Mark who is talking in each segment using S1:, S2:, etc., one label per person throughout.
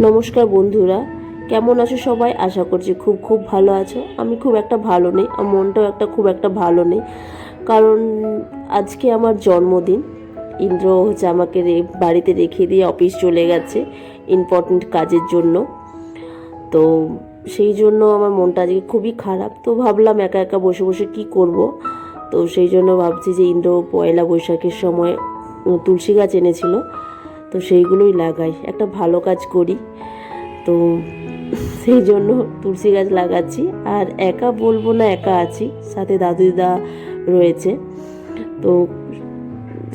S1: নমস্কার বন্ধুরা, কেমন আছো সবাই? আশা করছি খুব ভালো আছো। আমি খুব একটা ভালো নেই, আমার মনটাও খুব একটা ভালো নেই, কারণ আজকে আমার জন্মদিন। ইন্দ্র আমাকে বাড়িতে রেখে দিয়ে অফিস চলে গেছে ইম্পর্ট্যান্ট কাজের জন্য। তো সেই জন্য আমার মনটা আজকে খুবই খারাপ। তো ভাবলাম একা একা বসে বসে কি করব। তো সেই জন্য ভাবছি যে ইন্দ্র পয়লা বৈশাখের সময় তুলসী গাছ এনেছিল, তো সেইগুলোই লাগাই, একটা ভালো কাজ করি। তো সেই জন্য তুলসী গাছ লাগাচ্ছি। আর একা বলবো না, একা আছি, সাথে দাদু দিদা রয়েছে। তো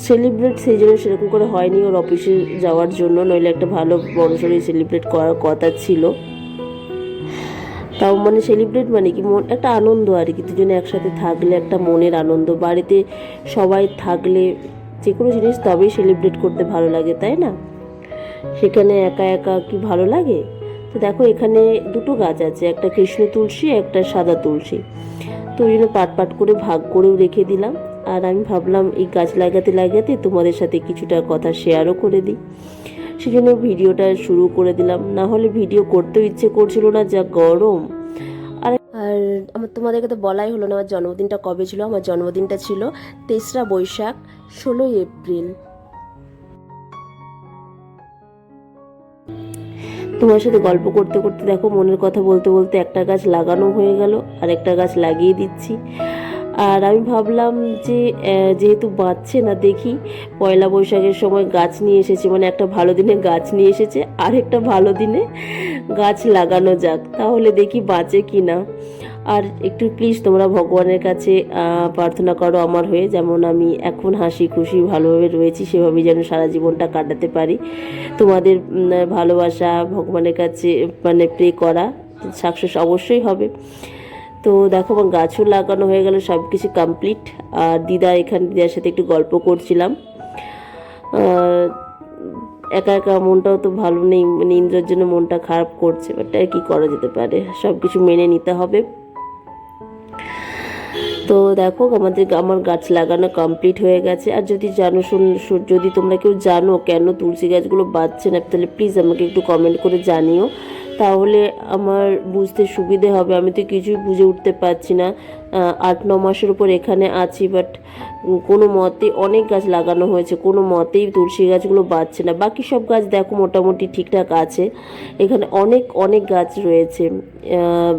S1: সেলিব্রেট সেই জন্য সেরকম করে হয়নি ওর অফিসে যাওয়ার জন্য, নইলে একটা ভালো বড়সড়ই সেলিব্রেট করার কথা ছিল। তাও সেলিব্রেট কি মন একটা আনন্দ আর কি, দুজনে একসাথে থাকলে একটা মনের আনন্দ। বাড়িতে সবাই থাকলে যে কোনো জিনিস তবেই সেলিব্রেট করতে ভালো লাগে, তাই না? সেখানে একা একা কি ভালো লাগে? তো দেখো এখানে দুটো গাছ আছে, একটা কৃষ্ণ তুলসী, একটা সাদা তুলসী। তো ওই জন্য পাট করে ভাগ করেও রেখে দিলাম। আর আমি ভাবলাম এই গাছ লাগাতে লাগাতে তোমাদের সাথে কিছুটা কথা শেয়ারও করে দিই, সেই জন্য ভিডিওটা শুরু করে দিলাম। না হলে ভিডিও করতেও ইচ্ছে করছিল না, যা গরম। আর আমার তোমাদেরকে তো বলাই হলো না আমার জন্মদিনটা কবে ছিল। আমার জন্মদিনটা ছিল 3রা বৈশাখ, 16ই এপ্রিল। তোমার সাথে গল্প করতে করতে দেখো মনের কথা বলতে বলতে একটা গাছ লাগানো হয়ে গেল, আর একটা গাছ লাগিয়ে দিচ্ছি। আর আমি ভাবলাম যে যেহেতু বাঁচছে না, দেখি পয়লা বৈশাখের সময় গাছ নিয়ে এসেছে, একটা ভালো দিনে গাছ নিয়ে এসেছে, আর একটা ভালো দিনে গাছ লাগানো যাক, তাহলে দেখি বাঁচে কি না। আর একটু প্লিজ তোমরা ভগবানের কাছে প্রার্থনা করো আমার হয়ে, যেমন আমি এখন হাসি খুশি ভালোভাবে রয়েছি সেভাবেই যেন সারা জীবনটা কাটাতে পারি। তোমাদের ভালোবাসা ভগবানের কাছে প্রে করা, সাকসেস অবশ্যই হবে। তো দেখো আমার গাছও লাগানো হয়ে গেল, সব কিছু কমপ্লিট। আর দিদার সাথে একটু গল্প করছিলাম। একা একা মনটাও তো ভালো নেই, ইন্দ্রের জন্য মনটা খারাপ করছে, বাট কি করা যেতে পারে, সব কিছু মেনে নিতে হবে। তো দেখো আমার গাছ লাগানো কমপ্লিট হয়ে গেছে। আর যদি যদি তোমরা কেউ জানো কেন তুলসী গাছগুলো বাঁচছে না, তাহলে প্লিজ আমাকে একটু কমেন্ট করে জানিও, তাহলে আমার বুঝতে সুবিধে হবে। আমি তো কিছুই বুঝে উঠতে পারছি না। 8-9 মাসের উপর এখানে আছি, বাট কোনো মতে অনেক গাছ লাগানো হয়েছে, কোনো মতেই তুলসী গাছগুলো বাঁচছে না। বাকি সব গাছ দেখো মোটামুটি ঠিকঠাক আছে। এখানে অনেক গাছ রয়েছে,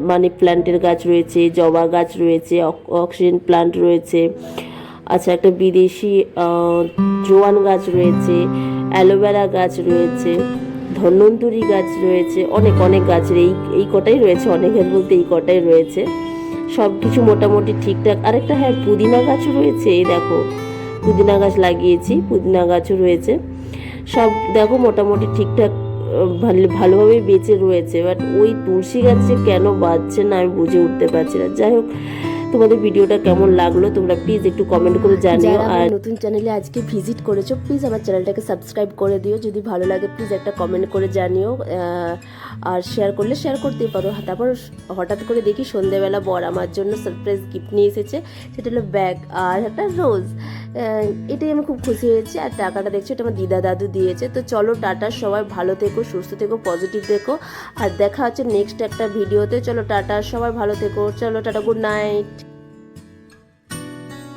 S1: মানি প্ল্যান্টের গাছ রয়েছে, জবা গাছ রয়েছে, অক্সিজেন প্ল্যান্ট রয়েছে, আচ্ছা একটা বিদেশি জোয়ান গাছ রয়েছে, অ্যালোভেরা গাছ রয়েছে, ধন্বন্তরি গাছ রয়েছে, অনেক গাছের এই কটাই রয়েছে, অনেক গাছ বলতে এই কটাই রয়েছে। সব কিছু মোটামুটি ঠিকঠাক। আরেকটা হ্যাঁ, পুদিনা গাছও রয়েছে, এই দেখো পুদিনা গাছ লাগিয়েছি, পুদিনা গাছও রয়েছে। সব দেখো মোটামুটি ঠিকঠাক ভালোভাবে বেঁচে রয়েছে, বাট ওই তুলসী গাছ যে কেন বাঁচছে না আমি বুঝে উঠতে পারছি না। যাই হোক, তোমাদের ভিডিওটা কেমন লাগলো তোমরা প্লিজ একটু কমেন্ট করে জানিও। আর নতুন চ্যানেলে আজকে ভিজিট করেছো, প্লিজ আমার চ্যানেলটাকে সাবস্ক্রাইব করে দিও। যদি ভালো লাগে প্লিজ একটা কমেন্ট করে জানিও, আর শেয়ার করলে শেয়ার করতেই পারো। তারপর হঠাৎ করে দেখি সন্ধ্যেবেলা বর আমার জন্য সারপ্রাইজ গিফট নিয়ে এসেছে, সেটা হলো ব্যাগ আর একটা রোজ। এটাই আমি খুব খুশি হয়েছি। আর টাকাটা দেখছো এটা আমার দিদা দাদু দিয়েছে। তো চলো টাটা, সবাই ভালো থেকো, সুস্থ থেকো, পজিটিভ থেকো। আর দেখা হচ্ছে নেক্সট একটা ভিডিওতে। চলো টাটা, সবাই ভালো থেকো, চলো টাটা, গুড নাইট।